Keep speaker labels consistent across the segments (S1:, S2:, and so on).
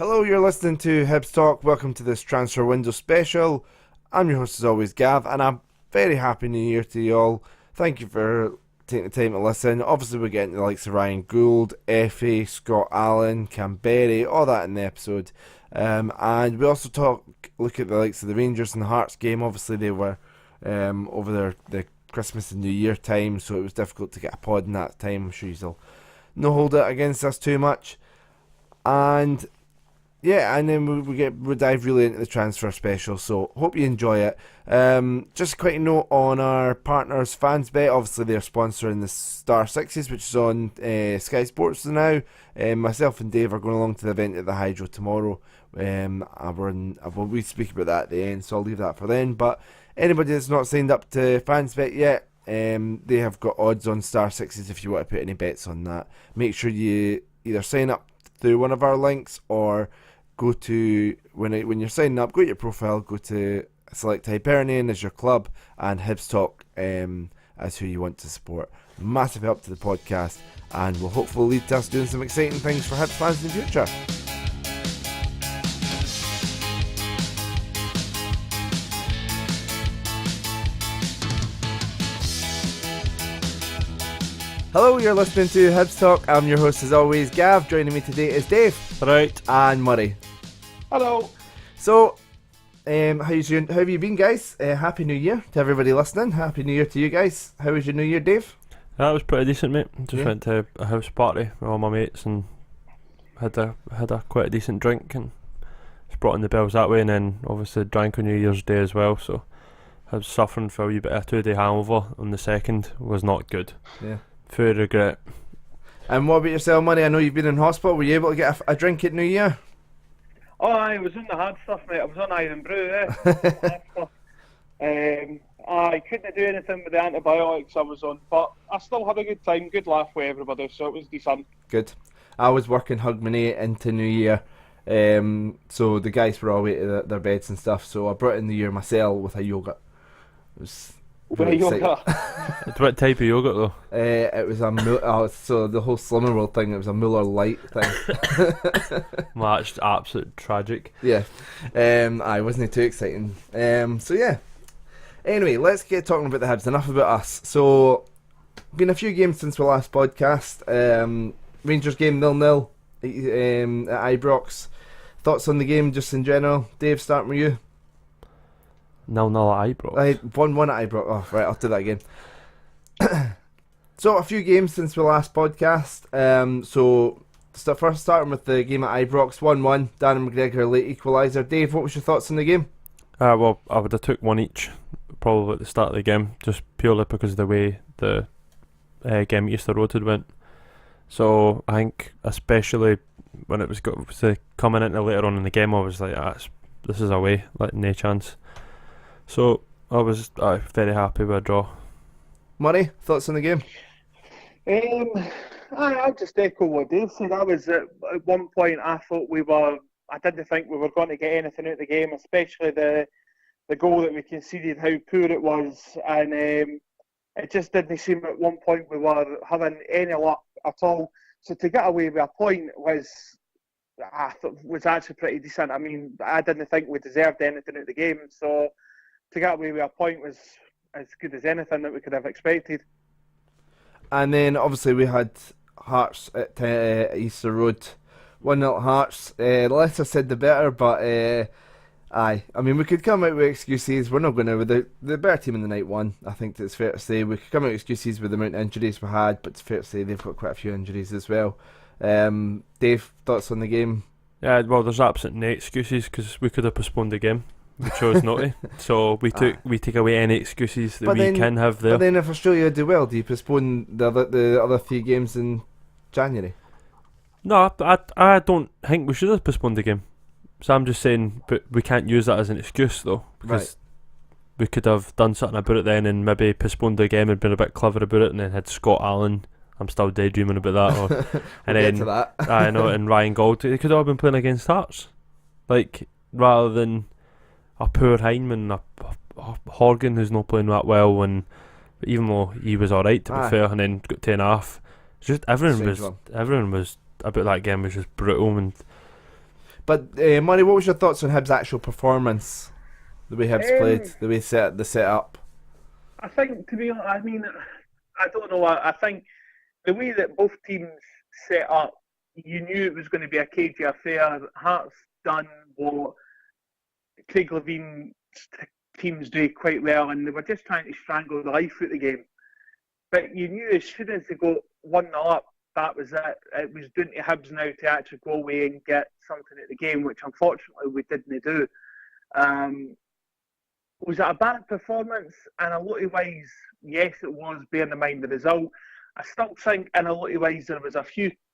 S1: Hello, you're listening to Hibs Talk. Welcome to this transfer window special. I'm your host as always, Gav, and I'm very happy New Year to you all. Thank you for taking the time to listen. Obviously, we're getting the likes of Ryan Gauld, Efe, Scott, Allan, Kamberi, all that in the episode. And we also look at the likes of the Rangers and the Hearts game. Obviously, they were over the Christmas and New Year time, so it was difficult to get a pod in that time. I'm sure you'll not hold it against us too much. And yeah, and then we dive really into the transfer special, so hope you enjoy it. Just a quick note on our partners, FansBet. Obviously, they're sponsoring the Star Sixes, which is on Sky Sports now. Myself and Dave are going along to the event at the Hydro tomorrow. We'll speak about that at the end, so I'll leave that for then. But anybody that's not signed up to FansBet yet, they have got odds on Star Sixes if you want to put any bets on that. Make sure you either sign up through one of our links or go to, when you're signing up, go to your profile, go to select Hibernian as your club and Hibs Talk as who you want to support. Massive help to the podcast and will hopefully lead to us doing some exciting things for Hibs fans in the future. Hello, you're listening to Hibs Talk. I'm your host as always, Gav. Joining me today is Dave.
S2: Right.
S1: And Murray.
S3: Hello.
S1: So, how have you been, guys? Happy New Year to everybody listening. Happy New Year to you guys. How was your New Year, Dave?
S2: That was pretty decent, mate. Just went to a house party with all my mates and had a quite a decent drink and just brought in the bells that way, and then obviously drank on New Year's Day as well. So I was suffering for a wee bit of a 2-day hangover on the second. Was not good.
S1: Yeah.
S2: Full regret.
S1: And what about yourself, Murray? I know you've been in hospital. Were you able to get a drink at New Year?
S3: Oh, I was on the hard stuff, mate. I was on Iron Brew, I couldn't do anything with the antibiotics I was on, but I still had a good time, good laugh with everybody, so it was decent.
S1: Good. I was working Hogmanay into New Year, so the guys were all away to their beds and stuff, so I brought in New Year myself with a yogurt. It was
S3: What yogurt?
S2: What type of yogurt though?
S1: It was so the whole Slimming World thing, it was a Muller Light thing.
S2: Well, that's absolute tragic.
S1: Yeah. I wasn't too exciting. So yeah. Anyway, let's get talking about the Hibs. Enough about us. So, been a few games since we last podcast. Rangers game 0-0 at Ibrox. Thoughts on the game just in general? Dave, starting with you.
S2: 0-0 at Ibrox.
S1: 1-1 at Ibrox. Oh, right, I'll do that again. So, a few games since we last podcast. First starting with the game at Ibrox, 1-1. Darren McGregor late equaliser. Dave, what was your thoughts on the game?
S2: Well, I would have took one each, probably at the start of the game, just purely because of the way the game at Easter Road had went. So I think, especially when it was coming into later on in the game, I was like, this is away, like no chance. So I was very happy with a draw.
S1: Murray, thoughts on the game?
S3: I just echo what Dave said. I was at one point, I didn't think we were going to get anything out of the game, especially the goal that we conceded, how poor it was, and it just didn't seem at one point we were having any luck at all. So to get away with a point was actually pretty decent. I mean, I didn't think we deserved anything out of the game, so to get away with a point was as good as anything that we could have expected.
S1: And then obviously we had Hearts at Easter Road. 1-0 Hearts. The less I said the better, but I mean, we could come out with excuses. We're not going to, with the better team in the night one. I think it's fair to say we could come out with excuses with the amount of injuries we had, but it's fair to say they've got quite a few injuries as well. Dave, thoughts on the game?
S2: Yeah, well, there's absolutely no excuses because we could have postponed the game. We chose not to, so we take away any excuses that can have there.
S1: But then, if Australia do well, do you postpone the other 3 games in January?
S2: No, I don't think we should have postponed the game. So I'm just saying, but we can't use that as an excuse though, because we could have done something about it then and maybe postponed the game and been a bit clever about it, and then had Scott Allan. I'm still daydreaming about that. And
S1: we'll
S2: then
S1: get to that.
S2: I know, and Ryan Gauld. They could have been playing against Hearts, like rather than a poor Heineman, a Horgan who's not playing that well, and even though he was alright to be fair, and then got 10.5. Just everyone was about that game was just brutal. And
S1: But Murray, what was your thoughts on Hibs' actual performance? The way Hibs played, the way the set up.
S3: I think, to be honest, I mean, I don't know. I think the way that both teams set up, you knew it was going to be a cagey affair. Hearts done what Craig Levine's teams do quite well, and they were just trying to strangle the life out of the game. But you knew as soon as they got 1-0 up, that was it. It was down to Hibs now to actually go away and get something at the game, which unfortunately we didn't do. Was it a bad performance? In a lot of ways, yes, it was, bearing in mind the result. I still think in a lot of ways there was a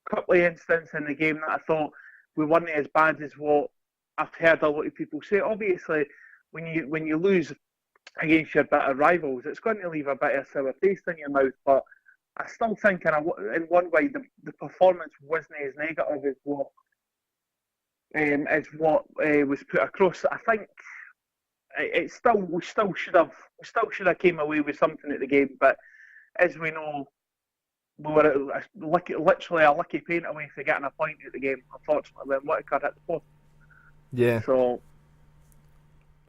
S3: couple of instances in the game that I thought we weren't as bad as what I've heard a lot of people say. Obviously, when you lose against your bitter rivals, it's going to leave a bit of a sour taste in your mouth. But I still think in one way the performance wasn't as negative as what was put across. I think we still should have came away with something at the game. But as we know, we were literally a lucky paint away for getting a point at the game. Unfortunately, when Whittaker hit the post.
S1: Yeah.
S3: So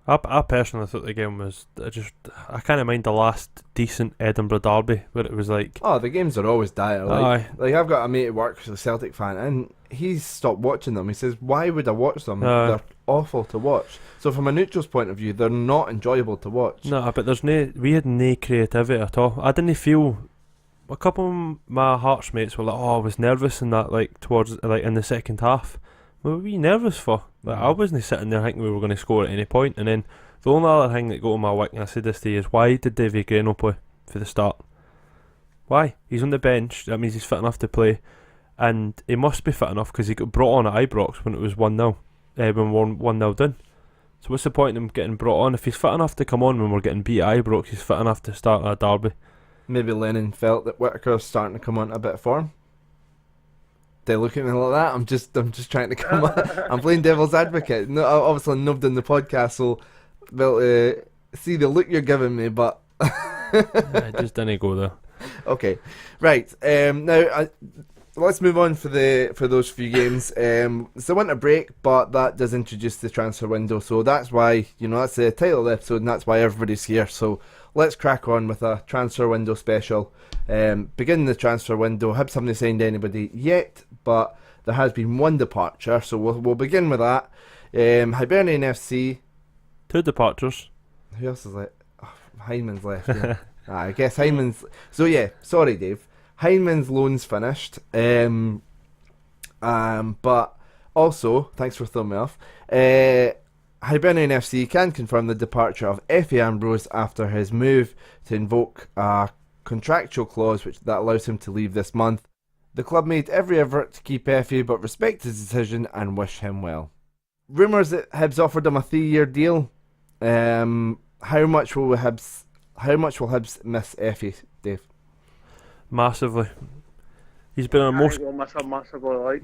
S2: I personally thought the game was I kind of mind the last decent Edinburgh derby where it was like,
S1: oh, the games are always dire. Like I've got a mate at work who's a Celtic fan, and he's stopped watching them. He says, "Why would I watch them? They're awful to watch." So from a neutral's point of view, they're not enjoyable to watch.
S2: No, but we had no creativity at all. I didn't feel. A couple of my Hearts mates were like, "Oh, I was nervous in that, like towards like in the second half." What were we nervous for? Like, I wasn't sitting there thinking we were going to score at any point. And then the only other thing that got on my wick, and I said this to you, is why did Davy Gray not play for the start? Why? He's on the bench. That means he's fit enough to play, and he must be fit enough because he got brought on at Ibrox when it was 1-0, when we were 1-0 down. So what's the point in him getting brought on? If he's fit enough to come on when we're getting beat at Ibrox, he's fit enough to start a derby.
S1: Maybe Lennon felt that Whittaker was starting to come on a bit of form. They look at me like that. I'm just trying to come on. I'm playing devil's advocate. No, obviously nubbed in the podcast, so well, see the look you're giving me, but
S2: I just didn't go there.
S1: Okay, right. Now let's move on for those few games. It's a winter break, but that does introduce the transfer window, so that's why that's the title of the episode, and that's why everybody's here. So let's crack on with a transfer window special. Beginning the transfer window, Hibs haven't signed anybody yet, but there has been one departure, so we'll begin with that. Hibernian FC.
S2: 2 departures.
S1: Who else is left? Oh, Hyman's left. Yeah. I guess Hyman's. So yeah, sorry, Dave. Hyman's loan's finished. But also, thanks for throwing me off. Hibernian FC can confirm the departure of Efe Ambrose after his move to invoke a contractual clause that allows him to leave this month. The club made every effort to keep Efe, but respect his decision and wish him well. Rumours that Hibs offered him a 3-year deal. How much will Hibs miss Efe, Dave?
S2: Massively. He's been our most.
S3: Massively,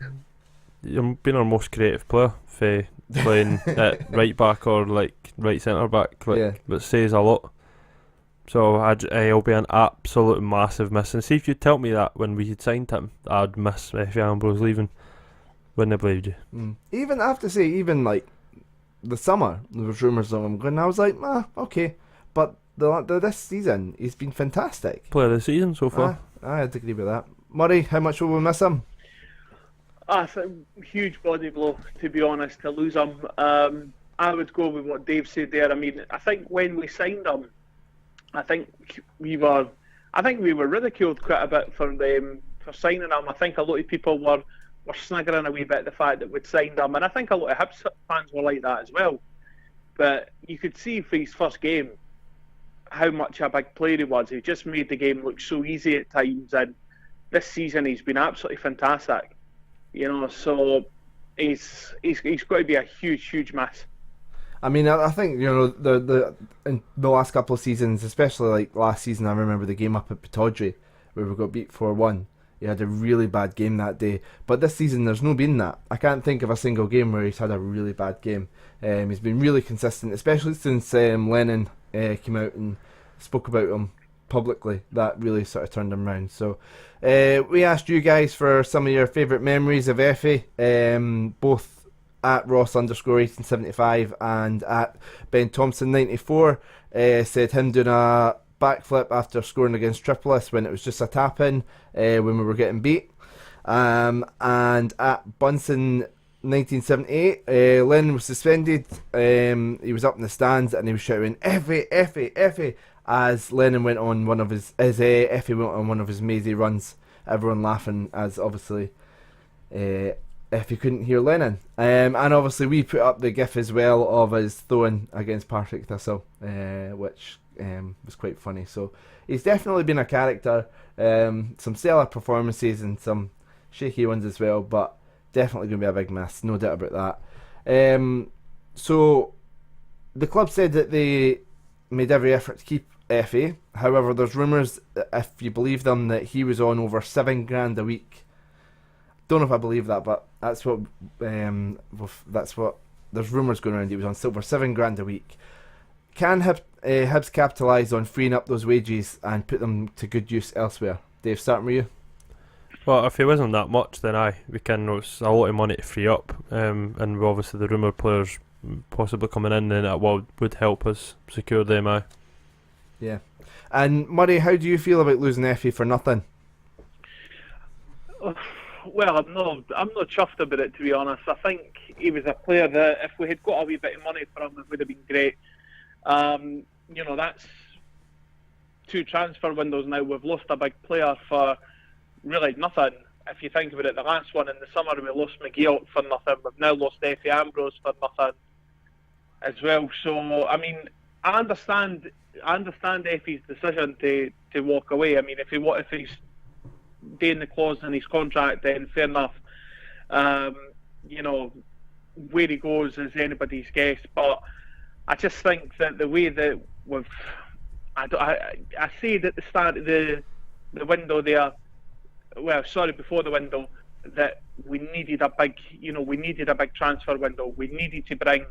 S2: been our most creative player for playing at right back or like right centre back. That says a lot. So he'll be an absolute massive miss. And see, if you tell me that when we had signed him, I'd miss Efe Ambrose leaving. Wouldn't have believed you.
S1: Even I have to say, even like the summer, there was rumours of him going. I was like, okay, but this season he's been fantastic.
S2: Player of the season so far.
S1: I'd agree with that. Murray, how much will we miss him?
S3: I think huge body blow, to be honest, to lose him. I would go with what Dave said there. I mean, I think when we signed him, I think we were ridiculed quite a bit for signing him. I think a lot of people were sniggering a wee bit at the fact that we'd signed him, and I think a lot of Hibs fans were like that as well. But you could see for his first game how much a big player he was. He just made the game look so easy at times, and this season he's been absolutely fantastic. So he's got to be a huge miss.
S1: I mean, I think the in the last couple of seasons, especially like last season, I remember the game up at Pittodrie where we got beat 4-1. He had a really bad game that day, but this season there's no been that. I can't think of a single game where he's had a really bad game. He's been really consistent, especially since Lennon came out and spoke about him publicly. That really sort of turned him round. So we asked you guys for some of your favourite memories of Efe, both at Ross_1875 and at Ben Thompson 94 said him doing a backflip after scoring against Tripolis when it was just a tap in when we were getting beat. And at Bunsen 1978, Lennon was suspended. He was up in the stands and he was shouting "Efe, Efe, Efe" as Lennon went on one of Efe went on one of his mazy runs. Everyone laughing as obviously Efe couldn't hear Lennon. And obviously we put up the gif as well of his throwing against Partick Thistle, which was quite funny. So he's definitely been a character. Some stellar performances and some shaky ones as well, but definitely going to be a big miss, no doubt about that. So the club said that they made every effort to keep Efe. However, there's rumours, if you believe them, that he was on over $7,000 a week. Don't know if I believe that, but that's what there's rumours going around. He was on over $7,000 a week. Can Hibs capitalise on freeing up those wages and put them to good use elsewhere? Dave, starting with you.
S2: Well, if it wasn't that much, then we can. It's a lot of money to free up, and obviously the rumoured players possibly coming in, then that would help us secure them.
S1: Yeah. And Murray, how do you feel about losing Efe for nothing?
S3: Well, I'm not chuffed about it, to be honest. I think he was a player that if we had got a wee bit of money for him, it would have been great. That's 2 transfer windows now. We've lost a big player for really nothing. If you think about it, the last one in the summer we lost McGee for nothing. We've now lost Efe Ambrose for nothing as well. So I mean, I understand Efe's decision to walk away. I mean, if he's doing the clause in his contract, then fair enough. Where he goes is anybody's guess. But I just think that the way that I said at the start of the window there. Before the window, that we needed a big transfer window. We needed to bring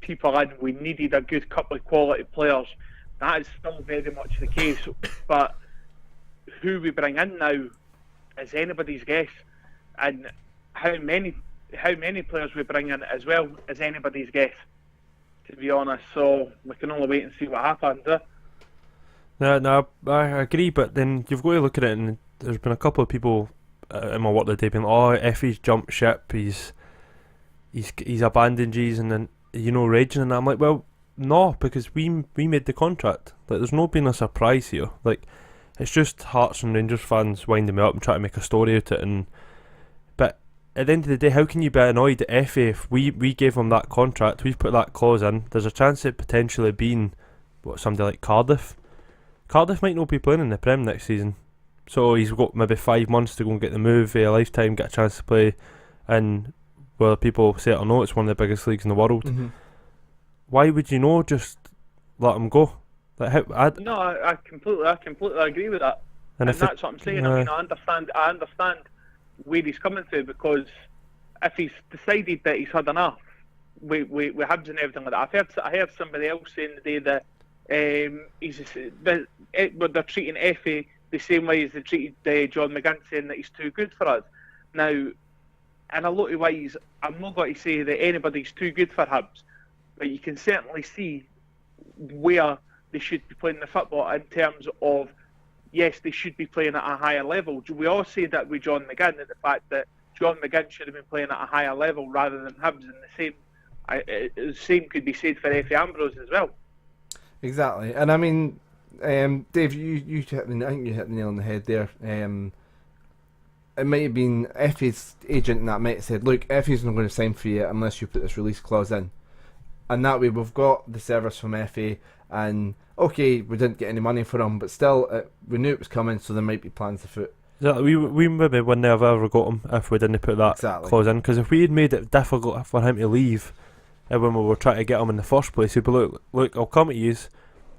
S3: people in. We needed a good couple of quality players. That is still very much the case. But who we bring in now is anybody's guess, and how many players we bring in as well is anybody's guess, to be honest. So we can only wait and see what happens.
S2: No, I agree, but then you've got to look at it, and there's been a couple of people in my work today being like, Efe's jumped ship, he's abandoned G's, and then raging, and I'm like, well, no, because we made the contract. Like, there's not been a surprise here. Like, it's just Hearts and Rangers fans winding me up and trying to make a story out of it. But at the end of the day, how can you be annoyed at Efe if we gave him that contract, we've put that clause in? There's a chance of potentially being somebody like Cardiff. Cardiff might not be playing in the Prem next season. So he's got maybe 5 months to go and get the move, a lifetime, get a chance to play, and whether people say it or not, it's one of the biggest leagues in the world.
S1: Mm-hmm.
S2: Why would you just let him go? Like,
S3: I completely agree with that, and that's what I'm saying. I mean, I understand where he's coming to, because if he's decided that he's had enough, we Hibs and everything like that. I heard somebody else saying today that they're treating Efe the same way as they treated John McGinn, saying that he's too good for us. Now, in a lot of ways, I'm not going to say that anybody's too good for Hibs, but you can certainly see where they should be playing the football in terms of, yes, they should be playing at a higher level. We all say that with John McGinn, that the fact that John McGinn should have been playing at a higher level rather than Hibs, and the same could be said for Efe Ambrose as well.
S1: Exactly, and I mean, Dave, I think you hit the nail on the head there. It might have been Efe's agent and that might have said, look, Efe's not going to sign for you unless you put this release clause in. And that way we've got the service from Efe, and okay, we didn't get any money for him, but still, we knew it was coming, so there might be plans afoot.
S2: We maybe wouldn't have ever got him if we didn't put that clause in, because if we had made it difficult for him to leave when we were trying to get him in the first place, he'd be look, I'll come at yous,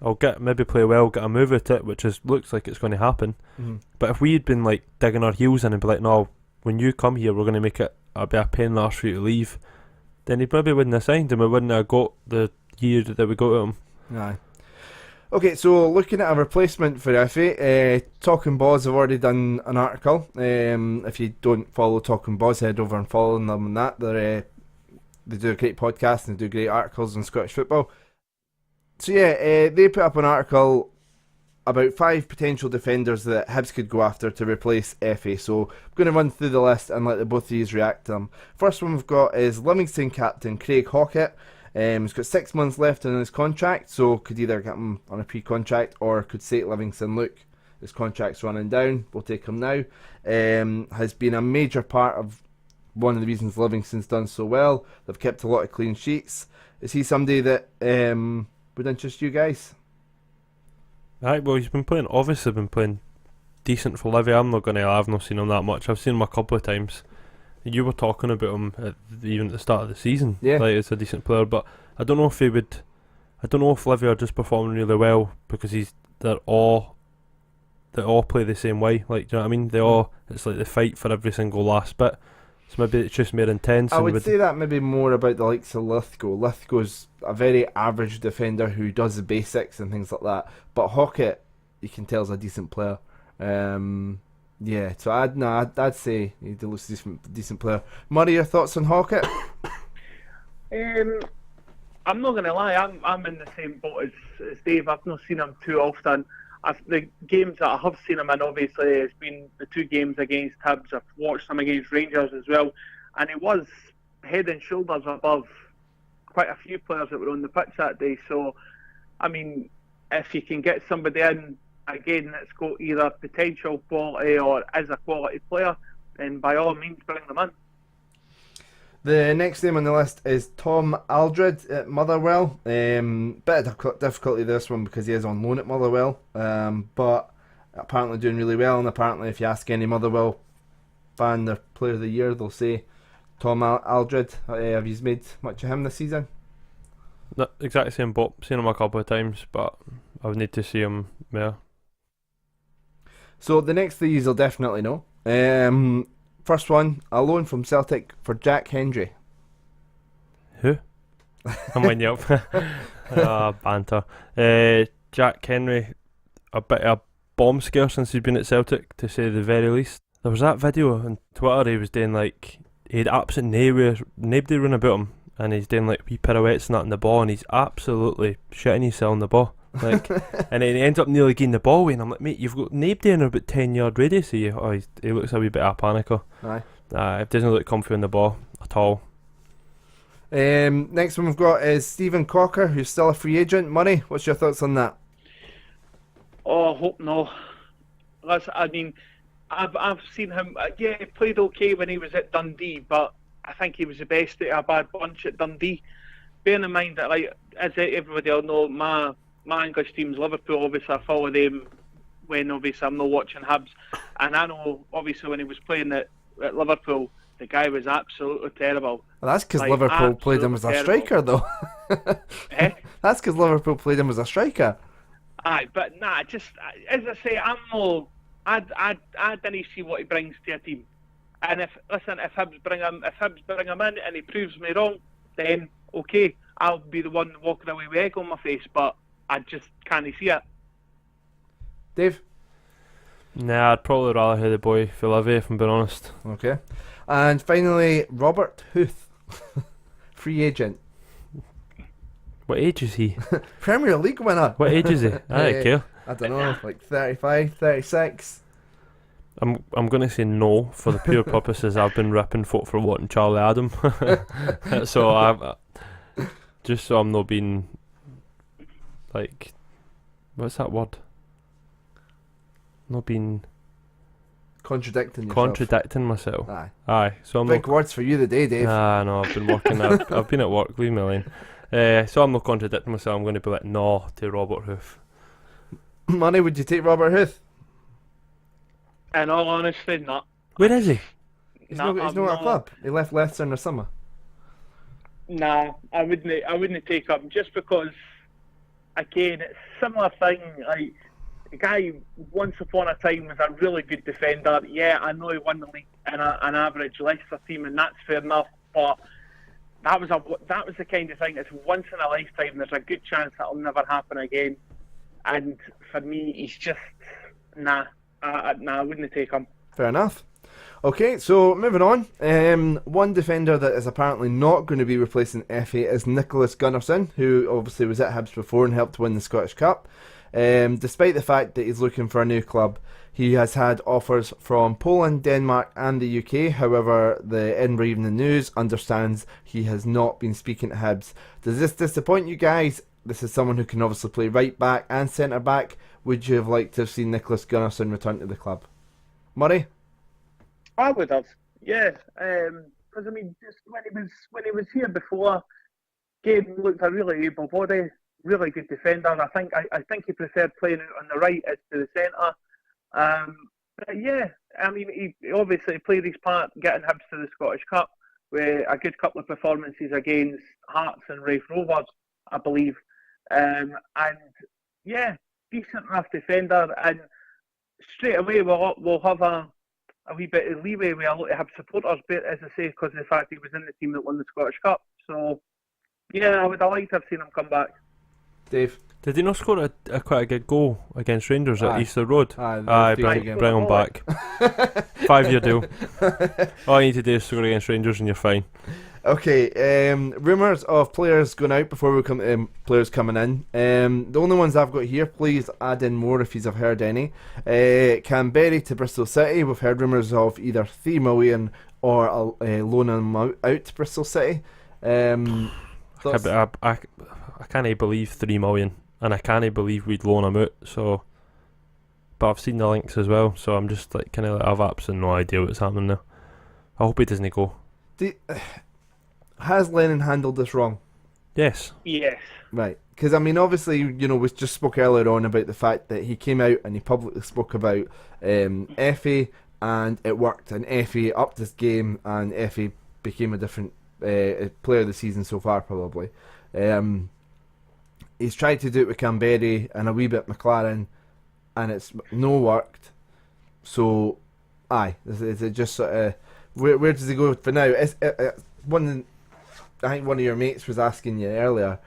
S2: I'll maybe play well, get a move at it, which looks like it's going to happen. Mm-hmm. But if we had been like digging our heels in and be like, no, when you come here, we're going to make it a pain in the arse for you to leave, then he probably wouldn't have signed him. We wouldn't have got the year that we got at him.
S1: Aye. Okay, so looking at a replacement for Efe, Talking Boz have already done an article. If you don't follow Talking Boz, head over and follow them on that. they do a great podcast and they do great articles on Scottish football. So yeah, they put up an article about 5 potential defenders that Hibs could go after to replace Efe. So I'm going to run through the list and let the both of you react to them. First one we've got is Livingston captain Craig Hockett. He's got 6 months left in his contract, so could either get him on a pre-contract or could say to Livingston, look, his contract's running down, we'll take him now. Has been a major part of one of the reasons Livingston's done so well. They've kept a lot of clean sheets. Is he somebody that would interest you guys?
S2: Right, well, he's obviously been playing decent for Livy. I'm not going to lie, I've not seen him that much. I've seen him a couple of times. You were talking about him even at the start of the season.
S1: Yeah.
S2: Like, he's a decent player, but I don't know if he would. I don't know if Livy are just performing really well because they all play the same way. Like, do you know what I mean? It's like they fight for every single last bit. So maybe it's just more intense.
S1: I would say that maybe more about the likes of Lithgow. Lithgow's a very average defender who does the basics and things like that. But Hockett, you can tell, is a decent player. Yeah, so I'd say he looks a decent player. Murray, your thoughts on Hockett?
S3: I'm not going to lie, I'm in the same boat as Dave. I've not seen him too often. The games that I have seen him in, obviously, has been the 2 games against Hibs. I've watched him against Rangers as well, and he was head and shoulders above quite a few players that were on the pitch that day. So, I mean, if you can get somebody in, again, that's got either potential quality or is a quality player, then by all means bring them in.
S1: The next name on the list is Tom Aldred at Motherwell. Bit of difficulty this one because he is on loan at Motherwell, but apparently doing really well. And apparently, if you ask any Motherwell fan their player of the year, they'll say Tom Aldred. Have you made much of him this season?
S2: Not exactly same boat. Seen him a couple of times, but I would need to see him more.
S1: So the next 3 you'll definitely know. First one, a loan from Celtic for Jack Hendry.
S2: Who? I'm winding you up. Banter. Jack Henry, a bit of a bomb scare since he's been at Celtic, to say the very least. There was that video on Twitter he was doing, like, he had absolutely nobody run about him, and he's doing like wee pirouettes and that in the ball, and he's absolutely shitting himself on the ball. Like, and then he ends up nearly getting the ball away, and I'm like, mate, you've got nobody in about 10-yard radius of you. He looks a wee bit of a panicker.
S1: Aye.
S2: It doesn't look comfy on the ball at all.
S1: Next one we've got is Stephen Cocker, who's still a free agent. Money, what's your thoughts on that?
S3: Oh, I hope no. I mean, I've seen him. Yeah, he played okay when he was at Dundee, but I think he was the best at a bad bunch at Dundee. Bearing in mind that, like, as everybody will know, my English team's Liverpool. Obviously, I follow them when obviously I'm not watching Hibs, and I know obviously when he was playing at Liverpool, the guy was absolutely terrible.
S1: Well, that's because Liverpool played him as a striker, though. That's because Liverpool played him as a striker.
S3: Aye, but nah, just as I say, I didn't see what he brings to a team. And if Hibs bring him in and he proves me wrong, then okay, I'll be the one walking away with egg on my face. But I just can't see it.
S1: Dave?
S2: Nah, I'd probably rather hear the boy for Livy, if I'm being honest.
S1: Okay. And finally, Robert Huth, free agent.
S2: What age is he?
S1: Premier League winner.
S2: What age is he? I don't care.
S1: I don't know, like 35, 36.
S2: I'm going to say no for the pure purposes I've been ripping folk for watching Charlie Adam. So just so I'm not being, like, what's that word? Not being
S1: Contradicting yourself.
S2: Aye. So I'm
S1: big words for you today, Dave.
S2: No, I've been working. I've been at work. Leave me alone. So I'm not contradicting myself. I'm going to be like no to Robert Huth.
S1: Money, would you take Robert Huth?
S3: In all honesty, not.
S2: Where is he?
S1: He's not at a club. He left Leicester in the summer.
S3: Nah, I wouldn't take him just because. Again, it's a similar thing. Like, the guy once upon a time was a really good defender. Yeah, I know he won the league in an average Leicester team, and that's fair enough. But that was the kind of thing. It's once in a lifetime. There's a good chance that'll never happen again. And for me, he's just nah. I wouldn't take him.
S1: Fair enough. Okay, so moving on. One defender that is apparently not going to be replacing Efe is Nicholas Gunnarsson, who obviously was at Hibs before and helped win the Scottish Cup. Despite the fact that he's looking for a new club, he has had offers from Poland, Denmark and the UK. However, the Edinburgh Evening News understands he has not been speaking to Hibs. Does this disappoint you guys? This is someone who can obviously play right back and centre back. Would you have liked to have seen Nicholas Gunnarsson return to the club? Murray?
S3: I would have, yeah. Because I mean, just when he was here before, Gabe looked a really able body, really good defender. I think he preferred playing out on the right as to the centre. But yeah, I mean, he obviously played his part getting Hibs to the Scottish Cup with a good couple of performances against Hearts and Raith Rovers, I believe. And yeah, decent enough defender, and straight away we'll have a wee bit of leeway with a lot of Hibs supporters, but as I say, because of the fact he was in the team that won the Scottish Cup. So yeah, I would have liked to have seen him come back.
S1: Dave?
S2: Did he not score a quite a good goal against Rangers at Easter Road?
S1: Bring
S2: him back. 5-year deal. All you need to do is score against Rangers and you're fine.
S1: Okay, rumours of players going out before we come to players coming in. The only ones I've got here, please add in more if you've heard any. Kamberi to Bristol City. We've heard rumours of either 3 million or loaning him out to Bristol City.
S2: I can't believe 3 million, and I can't believe we'd loan him out. So, but I've seen the links as well, so I'm just like kind of I've absolutely no idea what's happening there. I hope he doesn't go.
S1: Has Lennon handled this wrong?
S2: Yes.
S3: Yes.
S1: Right. Because, I mean, obviously, you know, we just spoke earlier on about the fact that he came out and he publicly spoke about Efe, and it worked. And Efe upped his game, and Efe became a different player of the season so far, probably. He's tried to do it with Kamberi and a wee bit McLaren, and it's no worked. So, is it just sort of... Where does he go for now? I think one of your mates was asking you earlier,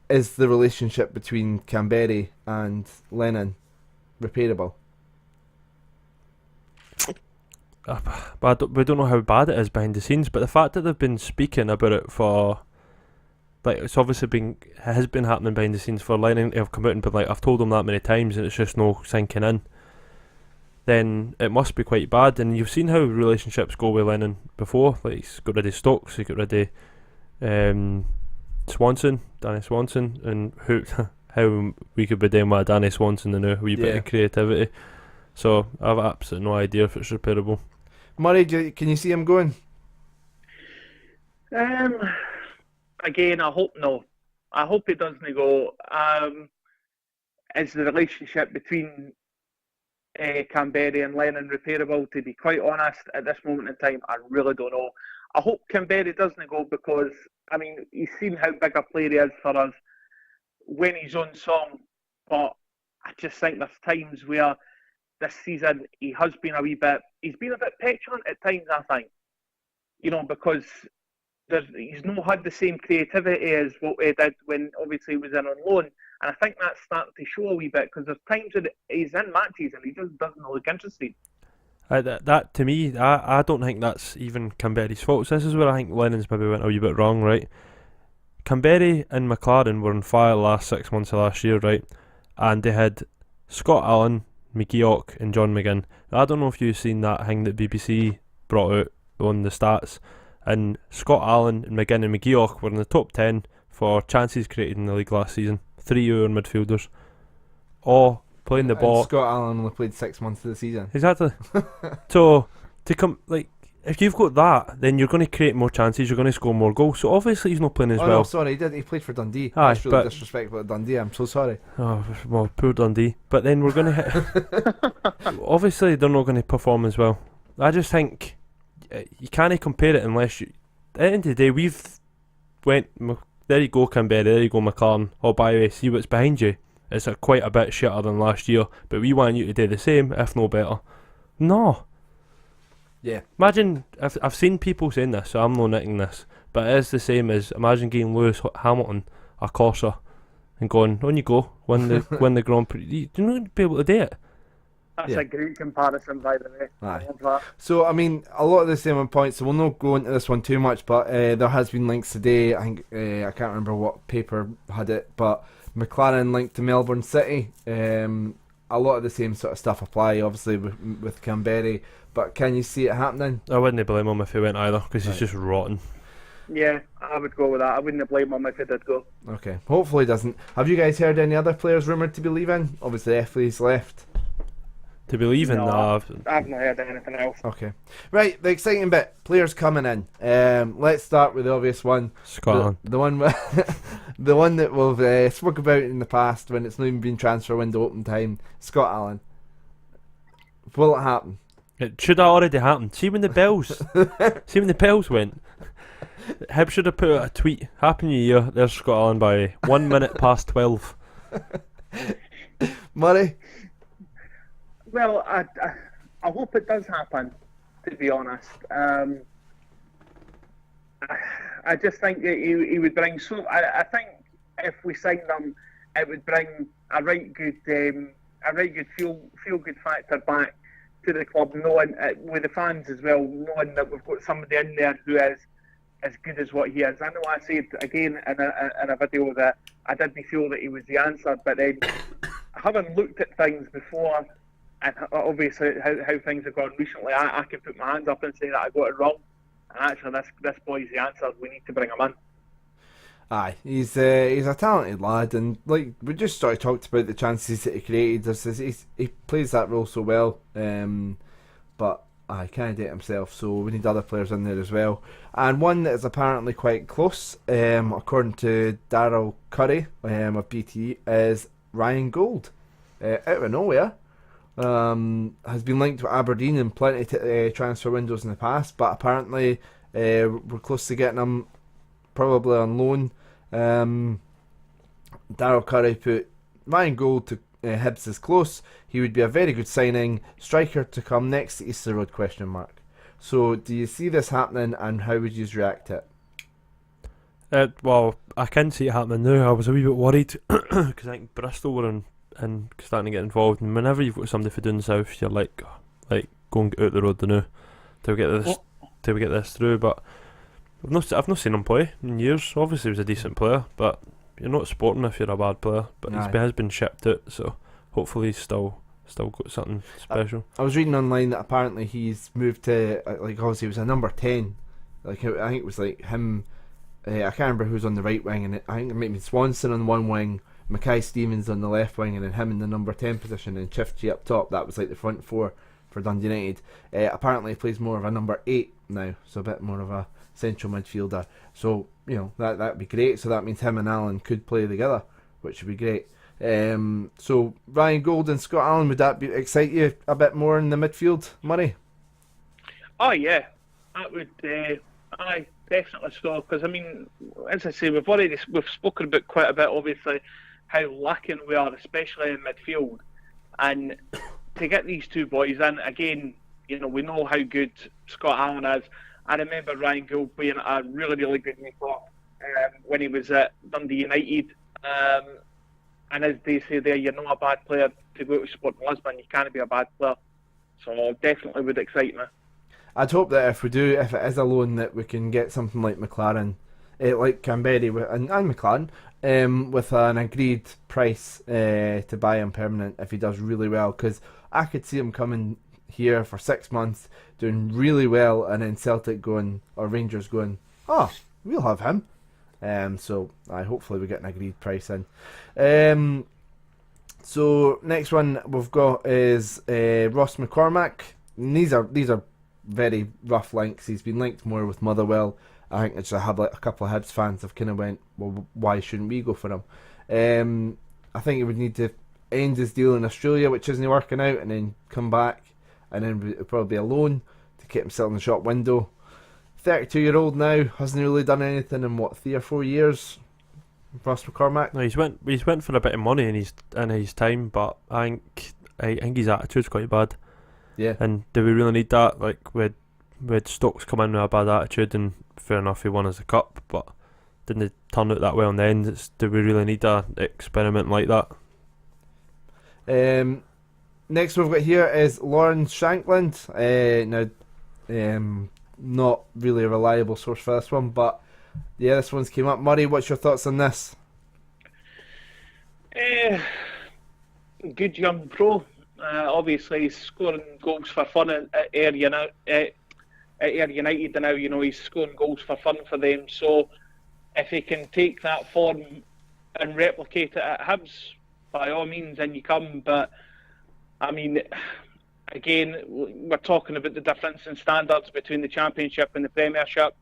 S1: is the relationship between Kamberi and Lennon repairable?
S2: But we don't know how bad it is behind the scenes, but the fact that they've been speaking about it for, like, it's obviously has been happening behind the scenes for Lennon to have come out and been like, I've told him that many times and it's just no sinking in, then it must be quite bad. And you've seen how relationships go with Lennon before. Like, he's got rid of Stokes, he got rid of Danny Swanson, and how we could be doing with Danny Swanson and a wee bit of creativity. So I've absolutely no idea if it's repairable.
S1: Murray, can you see him going?
S3: Again, I hope no. I hope it doesn't go. Is the relationship between Kamberi and Lennon repairable? To be quite honest, at this moment in time, I really don't know. I hope Kamberi doesn't go because, I mean, he's seen how big a player he is for us when he's on song. But I just think there's times where this season he's been a bit petulant at times, I think. You know, because he's not had the same creativity as what he did when obviously he was in on loan. And I think that's starting to show a wee bit because there's times that he's in matches and he just doesn't look interested.
S2: That to me, I don't think that's even Kamberi's fault. So this is where I think Lennon's maybe went a wee bit wrong, right? Kamberi and McLaren were on fire last 6 months of last year, right? And they had Scott Allan, McGeoch and John McGinn. Now, I don't know if you've seen that thing that BBC brought out on the stats, and Scott Allan and McGinn and McGeoch were in the top 10 for chances created in the league last season. 3 of our midfielders, all playing the ball.
S1: Scott Allan only played 6 months of the season.
S2: Exactly. So to come, like, if you've got that, then you're going to create more chances, you're going to score more goals. So obviously he's not playing as well.
S1: No, sorry, he played for Dundee. That's really disrespectful to Dundee. I'm so sorry.
S2: Oh, well, poor Dundee. But then we're going to hit. Obviously, they're not going to perform as well. I just think you can't compare it unless you. At the end of the day, we've went. There you go, Kamberi. There you go, McLaren. Oh, by the way, see what's behind you. It's quite a bit shitter than last year, but we want you to do the same, if no better. No.
S1: Yeah.
S2: Imagine, I've seen people saying this, so I'm not nicking this, but it is the same as, imagine getting Lewis Hamilton a Corsa and going, on you go, win the Grand Prix. You're not going to be able to do it.
S3: That's a great comparison, by the way.
S1: Aye.
S3: I love that.
S1: So, I mean, a lot of the same on points, so we'll not go into this one too much, but there has been links today. I think, I can't remember what paper had it, but McLaren linked to Melbourne City. A lot of the same sort of stuff apply, obviously, with Kamberi, but can you see it happening?
S2: I wouldn't blame him if he went either, because he's just rotten.
S3: Yeah, I would go with that. I wouldn't blame him if he did go.
S1: Okay, hopefully he doesn't. Have you guys heard any other players rumoured to be leaving? Obviously, Efe's left.
S2: To be leaving,
S3: No,
S2: nah,
S3: I've not heard anything else.
S1: Okay. Right, the exciting bit. Players coming in. Let's start with the obvious one.
S2: Scotland.
S1: The one the one that we've spoke about in the past when it's not even been transfer window open time. Scott Allan. Will it happen?
S2: It should have already happened. See when the bells went. Hib should have put out a tweet. Happy New Year. There's Scott Allan by 1 minute past 12.
S1: Murray?
S3: Well, I hope it does happen, to be honest. I just think that he would bring so. I think if we signed him, it would bring a right good feel good factor back to the club, knowing with the fans as well, knowing that we've got somebody in there who is as good as what he is. I know I said again in a video that I didn't feel that he was the answer, but then having looked at things before and obviously how things have gone recently, I can put my hands up and say that I got it wrong. And actually, this boy's the answer. We need to bring him in.
S1: Aye, he's a talented lad, and like we just sort of talked about the chances that he created. He plays that role so well, but I can't do it himself, so we need other players in there as well. And one that is apparently quite close, according to Daryl Curry of BT, is Ryan Gauld, out of nowhere. Has been linked with Aberdeen in plenty transfer windows in the past, but apparently we're close to getting him probably on loan. Daryl Curry put Ryan Gauld to Hibs is close. He would be a very good signing. Striker to come next to Easter Road ? So do you see this happening, and how would you react to it?
S2: Well, I can see it happening now. I was a wee bit worried because I think Bristol were and starting to get involved, and whenever you've got somebody for doing south, you're like go and get out the road now till we get this through. But I've not seen him play in years. Obviously, he was a decent player, but you're not sporting if you're a bad player. But he has been shipped out, so hopefully he's still got something special.
S1: I was reading online that apparently he's moved to obviously he was a number 10. I think it was like him. I can't remember who's on the right wing, and I think it might be Swanson on one wing, Mackay Stevens on the left wing, and then him in the number 10 position, and Chifchi up top. That was like the front four for Dundee United. Apparently he plays more of a number 8 now, so a bit more of a central midfielder. So that'd be great. So that means him and Allan could play together, which would be great. So Ryan Gauld and Scott Allan, would that excite you a bit more in the midfield, Murray?
S3: Oh yeah, that would. I definitely so, because I mean, as I say, we've spoken about quite a bit, obviously, how lacking we are, especially in midfield, and to get these two boys in again, we know how good Scott Allan is. I remember Ryan Gauld being a really, really good keeper when he was at Dundee United. And as they say there, you're not a bad player to go to Sporting Lisbon. You can't be a bad player. So definitely would excite me.
S1: I'd hope that if it is a loan, that we can get something like McLaren, like Kamberi and McLaren, with an agreed price to buy him permanent if he does really well. Because I could see him coming here for 6 months, doing really well, and then Celtic or Rangers going, oh, we'll have him. So hopefully we get an agreed price in. So next one we've got is Ross McCormack. And these are very rough links. He's been linked more with Motherwell. I think it's a couple of Hibs fans have kind of went, well, why shouldn't we go for him? I think he would need to end his deal in Australia, which isn't working out, and then come back, and then it'll probably be a loan to keep himself in the shop window. 32-year-old now, hasn't really done anything in 3 or 4 years. Ross McCormack.
S2: No, he's went for a bit of money in his time, but I think his attitude's quite bad.
S1: Yeah.
S2: And do we really need that? Like with Stokes come in with a bad attitude, and fair enough, he won us the cup, but didn't it turn out that well in the end? Do we really need an experiment like that?
S1: Next we've got here is Lauren Shankland. Not really a reliable source for this one, but yeah, this one's came up. Murray, what's your thoughts on this?
S4: Good young pro. Obviously, he's scoring goals for fun at Ayr United. Now, you know, he's scoring goals for fun for them. So, if he can take that form and replicate it at Hibs, by all means, in you come. But I mean, again, we're talking about the difference in standards between the Championship and the Premiership.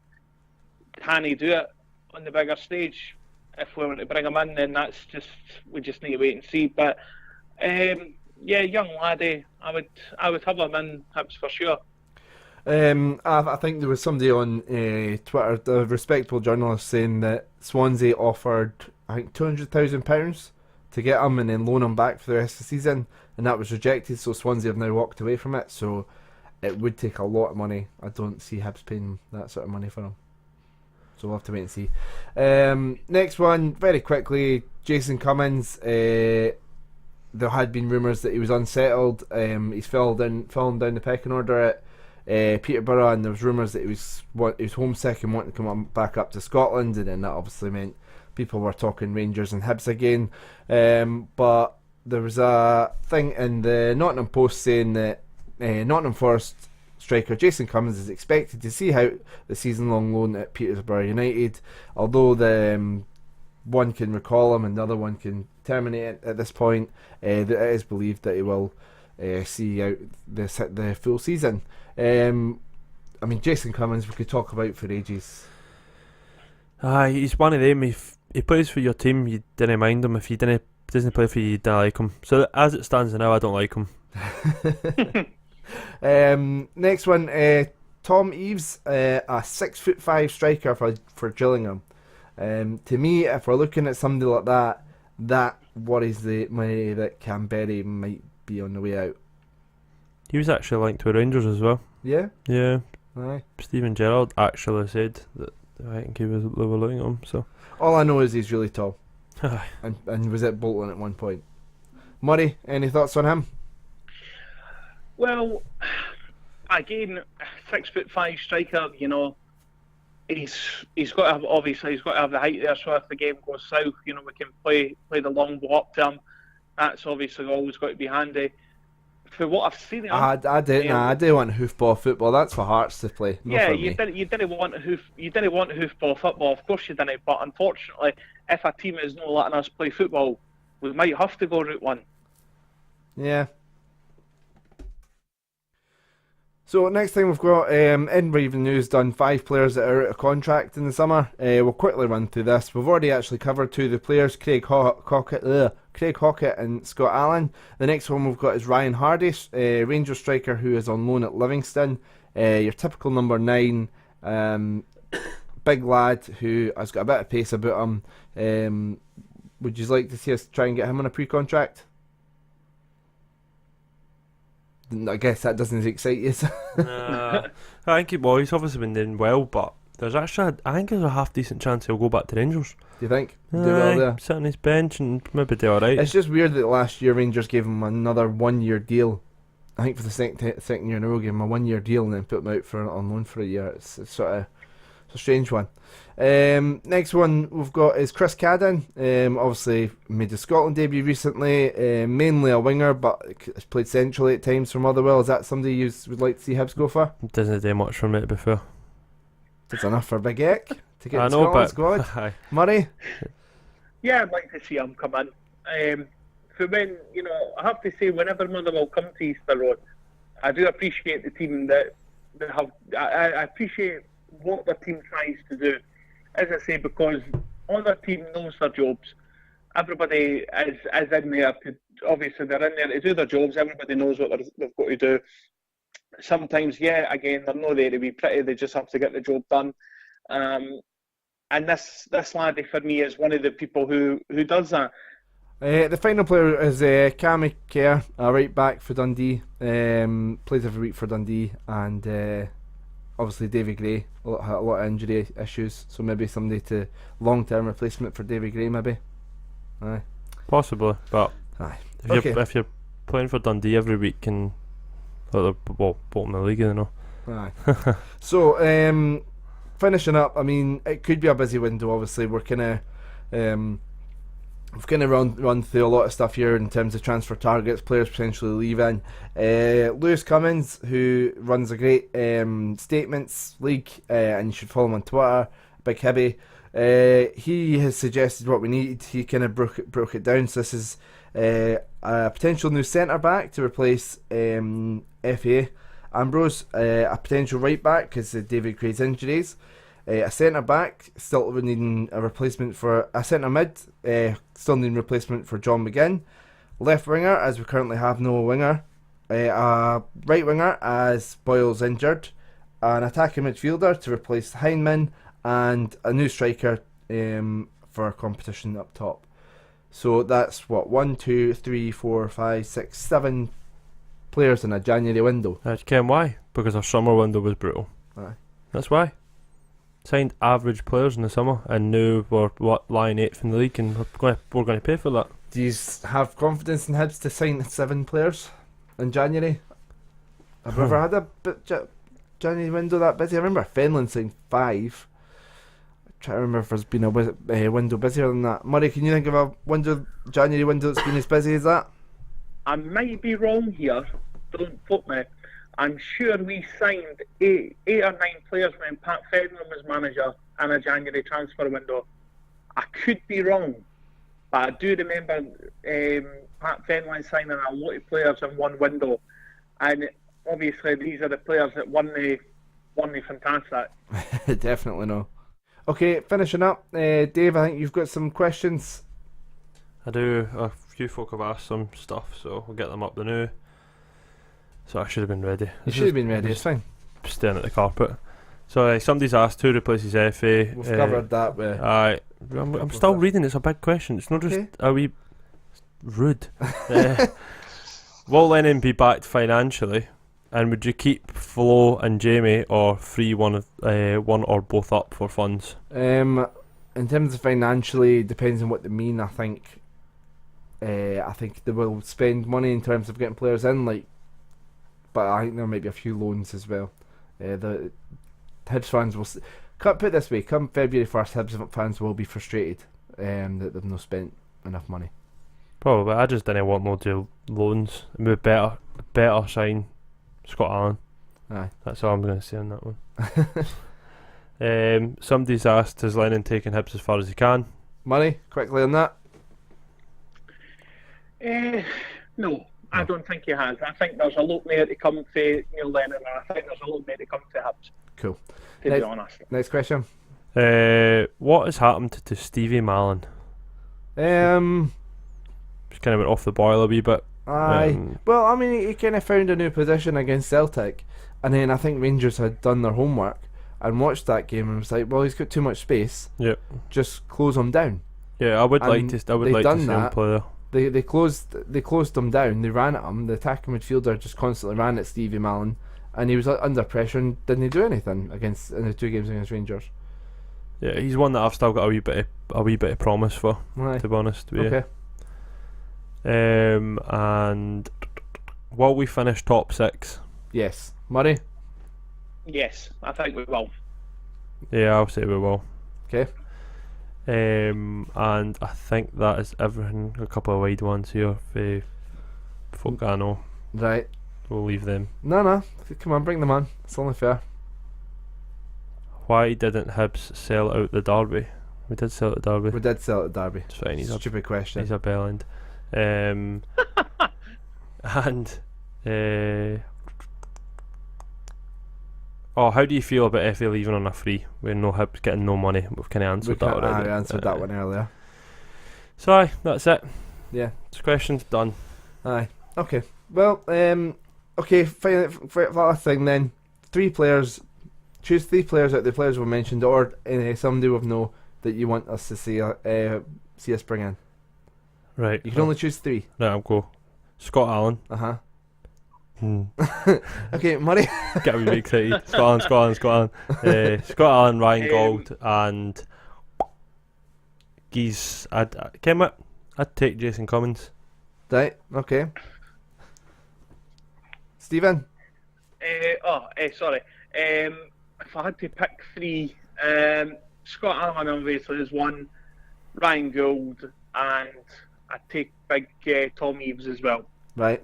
S4: Can he do it on the bigger stage? If we were to bring him in, then we just need to wait and see. But yeah, young laddie, I would have him in Hibs for sure.
S1: I think there was somebody on Twitter, a respectable journalist, saying that Swansea offered, I think, £200,000 to get him and then loan him back for the rest of the season, and that was rejected. So Swansea have now walked away from it. So it would take a lot of money. I don't see Hibs paying that sort of money for him. So we'll have to wait and see. Next one, very quickly, Jason Cummins. There had been rumours that he was unsettled. He's fallen down the pecking order at Peterborough, and there was rumours that he was homesick and wanting to come back up to Scotland, and then that obviously meant people were talking Rangers and Hibs again. But there was a thing in the Nottingham Post saying that Nottingham Forest striker Jason Cummins is expected to see out the season-long loan at Peterborough United, although the one can recall him and the other one can terminate it at this point. It is believed that he will see out the full season. I mean, Jason Cummins we could talk about for ages.
S2: He's one of them. If he plays for your team, you didn't mind him. If he doesn't play for you, you don't like him. So as it stands now, I don't like him.
S1: Next one, Tom Eaves, a 6'5" striker for Gillingham. To me, if we're looking at somebody like that worries me that Kamberi might be on the way out.
S2: He was actually linked with Rangers as well.
S1: Yeah?
S2: Yeah.
S1: Aye.
S2: Stephen Gerrard actually said that I think they were looking at him. So
S1: all I know is he's really tall.
S2: Aye.
S1: and was at Bolton at one point. Murray, any thoughts on him?
S4: Well, again, 6'5" striker. You know, he's got to have, obviously he's got to have the height there. So if the game goes south, you know, we can play the long ball up to him. That's obviously always got to be handy. For what I've seen,
S1: I do want hoofball football. That's for Hearts to play.
S4: Yeah, you didn't want hoofball football. Of course you didn't. But unfortunately, if a team is not letting us play football, we might have to go Route 1.
S1: Yeah. So next thing we've got Edinburgh Evening News done 5 players that are out of contract in the summer. We'll quickly run through this. We've already actually covered 2 of the players, Craig Hockett and Scott Allan. The next one we've got is Ryan Hardy, Rangers striker who is on loan at Livingston. Your typical number 9, big lad who has got a bit of pace about him. Would you like to see us try and get him on a pre-contract? I guess that doesn't excite you.
S2: I think he's obviously been doing well, but I think there's a half decent chance he'll go back to Rangers.
S1: Do you think? Do well there?
S2: Sit on his bench and maybe do alright.
S1: It's just weird that last year Rangers gave him another 1-year deal. I think for the second year in a row, gave him a 1-year deal and then put him out on loan for a year. It's sort of a strange one. Next one we've got is Chris Cadden. Obviously made the Scotland debut recently. Mainly a winger, but has played centrally at times for Motherwell. Is that somebody you would like to see Hibs go for?
S2: Doesn't do much for me, to be fair.
S1: It's enough for Big Ek to get the Scotland squad. Murray?
S3: Yeah, I'd like to see him come in. For when, you know, I have to say, whenever Motherwell come to Easter Road, I do appreciate the team that they have. I appreciate what the team tries to do. As I say, because all their team knows their jobs. Everybody is in there to, obviously they're in there to do their jobs. Everybody knows what they've got to do. Sometimes, yeah, again, they're not there to be pretty. They just have to get the job done. And this laddie for me is one of the people who does that.
S1: The final player is Cammy Kerr, a right back for Dundee. Plays every week for Dundee, and obviously Davy Gray a lot of injury issues, so maybe somebody to long-term replacement for Davy Gray, maybe. Aye,
S2: possibly, but
S1: aye.
S2: If you're playing for Dundee every week and they're bottom of the league, you know.
S1: Aye. So, finishing up, I mean, it could be a busy window. Obviously, we're we've kind of run through a lot of stuff here in terms of transfer targets, players potentially leaving. Lewis Cummins, who runs a great statements league, and you should follow him on Twitter, Big Hibby. He has suggested what we need. He kind of broke it down. So this is a potential new centre back to replace Efe Ambrose, a potential right back because of David Cray's injuries. A centre back, still needing a replacement for a centre mid, still needing replacement for John McGinn. Left winger, as we currently have no winger. A right winger, as Boyle's injured. An attacking midfielder to replace Heinemann, and a new striker for competition up top. So that's what, 1, 2, 3, 4, 5, 6, 7 players in a January window.
S2: Do you ken why? Because our summer window was brutal.
S1: Aye.
S2: That's why. Signed average players in the summer and now we're lying 8th in the league and we're going to pay for that.
S1: Do you have confidence in Hibs to sign 7 players in January? I've never had a January window that busy. I remember Finland signed 5. I'm trying to remember if there's been a window busier than that. Murray, can you think of a January window that's been as busy as that?
S4: I might be wrong here. Don't quote me. I'm sure we signed 8 or 9 players when Pat Fenlon was manager in a January transfer window. I could be wrong, but I do remember Pat Fenlon signing a lot of players in one window, and obviously these are the players that won the Fantastic.
S1: Definitely no. Okay, finishing up, Dave, I think you've got some questions.
S2: I do. A few folk have asked some stuff, so we'll get them up the new. So I should have been ready.
S1: You should have been ready, it's fine.
S2: Staring at the carpet. So somebody's asked who replaces Efe.
S1: We've covered that with...
S2: I'm still reading, it's a big question. It's not just a wee... rude. Will Lennon be backed financially? And would you keep Flo and Jamie or free one or both up for funds?
S1: In terms of financially, depends on what they mean. I think they will spend money in terms of getting players in, but I think there might be a few loans as well. The Hibs fans will put it this way: come February 1st, Hibs fans will be frustrated that they've not spent enough money.
S2: Probably. I just didn't want loads of loans. We better sign Scott Allan.
S1: Aye.
S2: That's all I'm going to say on that one. Somebody's asked, has Lennon taken Hibs as far as he can?
S1: Money, quickly on that.
S4: No, I don't think he has. I think there's a lot more to come for Neil Lennon, and I think there's a lot more to come to Hibs.
S1: Cool.
S4: To be honest.
S1: Next question.
S2: What has happened to Stevie Mallon? Just kind of went off the boil a wee bit.
S1: Aye. Well, I mean, he kind of found a new position against Celtic, and then I think Rangers had done their homework and watched that game and was like, well, he's got too much space.
S2: Yep.
S1: Just close him down.
S2: Yeah, I would like to see him play there.
S1: They closed him down. They ran at him. The attacking midfielder just constantly ran at Stevie Mallon, and he was under pressure and didn't do anything in the 2 games against Rangers.
S2: Yeah, he's one that I've still got a wee bit of promise for.
S1: Aye.
S2: To be honest.
S1: Okay.
S2: And will we finish top 6?
S1: Yes. Murray?
S4: Yes, I think we will.
S2: Yeah, I'll say we will.
S1: Okay.
S2: And I think that is everything. A couple of wide ones here for folk I know.
S1: Right.
S2: We'll leave them.
S1: No. Come on, bring them on. It's only fair.
S2: Why didn't Hibs sell out the Derby? We did sell out the Derby.
S1: We did sell at Derby.
S2: It's fine.
S1: Stupid question.
S2: He's a bellend. And how do you feel about Efe leaving on a free with no Hibs getting no money? We've kind of answered that already.
S1: I answered that one earlier.
S2: So aye, that's it.
S1: Yeah.
S2: This question's done.
S1: Aye. Okay. Well, okay, for last thing then. 3 players. Choose 3 players out of the players we mentioned, or somebody we know that you want us to see us bring in.
S2: Right.
S1: You can only choose 3.
S2: Right, I'll go. Scott Allan.
S1: Okay, Murray.
S2: Get me excited. Scott Allan. Scott Allan, Ryan Gauld, and I'd take Jason Cummins.
S1: Right, okay. Stephen?
S4: Sorry. If I had to pick three, Scott Allan obviously is one, Ryan Gauld, and I'd take big Tom Eaves as well.
S1: Right.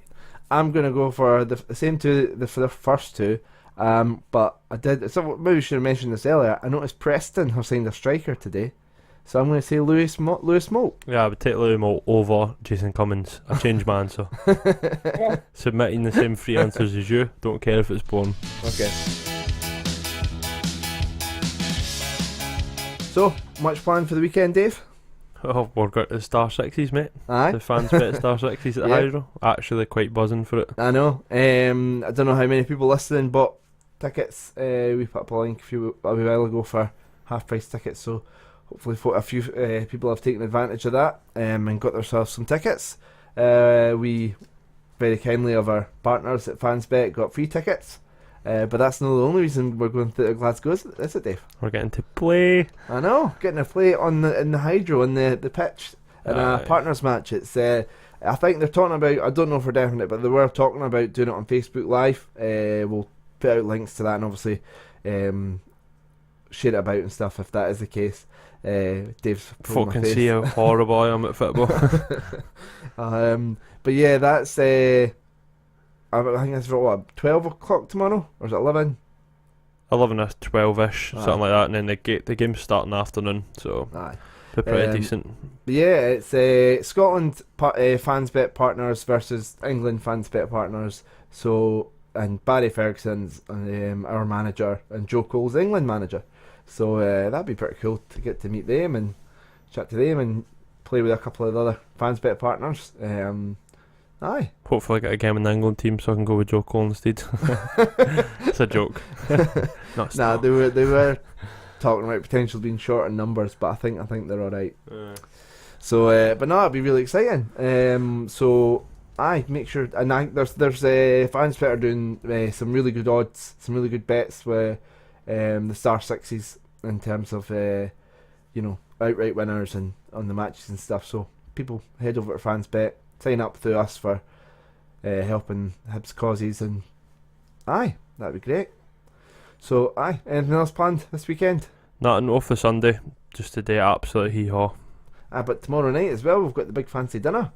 S1: I'm going to go for the same two for the first two. But I did. So maybe we should have mentioned this earlier. I noticed Preston have signed a striker today, so I'm going to say Lewis Moult.
S2: Yeah, I would take Louis Moult over Jason Cummins. I changed my answer. Submitting the same three answers as you. Don't care if it's born.
S1: Okay. So much planned for the weekend, Dave?
S2: Oh, we're got the Star Sixes, mate.
S1: Aye.
S2: The fans bet Star Sixes at the
S1: Yeah.
S2: Hydro. Actually, quite buzzing for it.
S1: I know. I don't know how many people listening bought tickets. We put up a link a while ago for half price tickets, so hopefully a few people have taken advantage of that and got themselves some tickets. We very kindly of our partners at FansBet got free tickets, but that's not the only reason we're going to Glasgow, is it, Dave?
S2: We're getting to play.
S1: I know, getting to play in the Hydro, on the pitch in a partners match. It's I think they're talking about, I don't know for definite, but they were talking about doing it on Facebook Live. We'll put out links to that and obviously share it about and stuff if that is the case. Dave's
S2: Folk can see how horrible I am at football.
S1: But yeah, that's I think it's what, 12 o'clock tomorrow, or is it 11?
S2: 11 or 12ish,
S1: Aye.
S2: something like that, and then the game's starting afternoon, so
S1: Aye.
S2: they're pretty
S1: Um,
S2: decent.
S1: Yeah, it's Scotland FansBet partners versus England FansBet partners. So, and Barry Ferguson's our manager, and Joe Cole's England manager. So that'd be pretty cool to get to meet them and chat to them and play with a couple of the other FansBet partners. Aye.
S2: Hopefully I get a game in the England team so I can go with Joe Cole instead. It's a joke. No, it's
S1: Nah,
S2: not.
S1: they were talking about potentially being short in numbers, but I think they're all right. So, but no, it'd be really exciting. So, aye, make sure. And I think there's FansBet are doing some really good odds, some really good bets with the Star Sixes in terms of outright winners and on the matches and stuff. So people head over to FansBet, sign up through us for helping Hibs causes, and aye, that'd be great. So aye, anything else planned this weekend?
S2: Nothing off the Sunday, just today absolute hee-haw.
S1: But tomorrow night as well, we've got the big fancy dinner.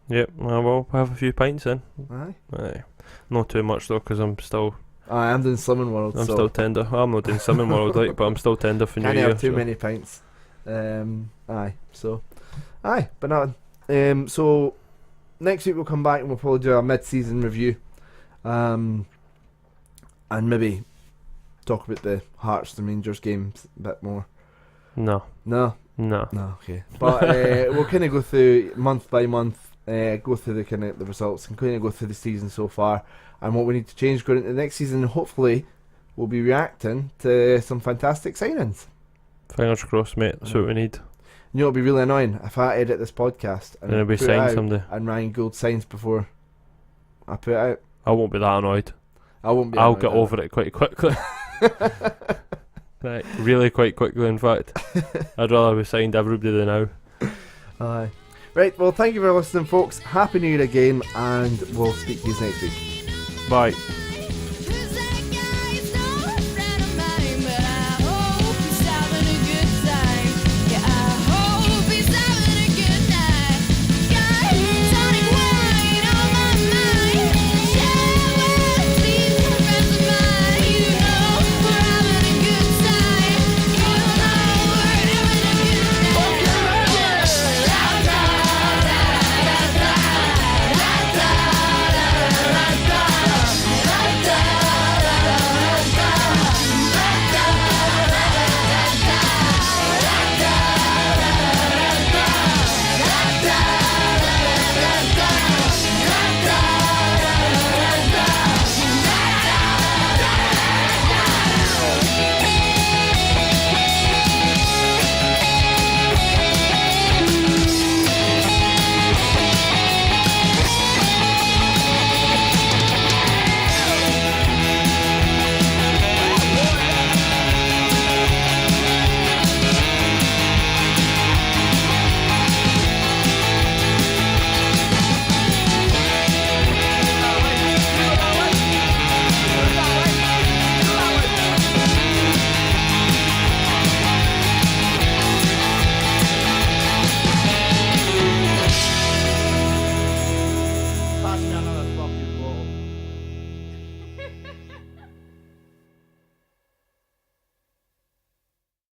S2: Yep, we'll have a few pints then.
S1: Aye.
S2: Aye. Not too much though, because I'm still
S1: I'm doing Slimming World, so
S2: still tender. I'm not doing Slimming World, like, but I'm still tender for New
S1: can't
S2: Year.
S1: have too
S2: so.
S1: many pints. But not. So next week we'll come back and we'll probably do a mid-season review, and maybe talk about the Hearts and Rangers games a bit more.
S2: No.
S1: No, okay. But we'll kind of go through month by month, go through the kind of the results and kind of go through the season so far and what we need to change going into the next season. Hopefully, we'll be reacting to some fantastic signings.
S2: Fingers crossed, mate. That's what we need.
S1: You know, it'd be really annoying if I edit this podcast and
S2: And it'll be
S1: put it
S2: signed
S1: out
S2: someday.
S1: and Ryan Gauld signs before I put it out.
S2: I won't be that annoyed.
S1: I won't be.
S2: I'll
S1: annoyed
S2: get
S1: at
S2: over it quite quickly. Right, really quite quickly, in fact. I'd rather we signed everybody than now.
S1: Aye. Right, well, thank you for listening, folks. Happy New Year again, and we'll speak to you next week.
S2: Bye.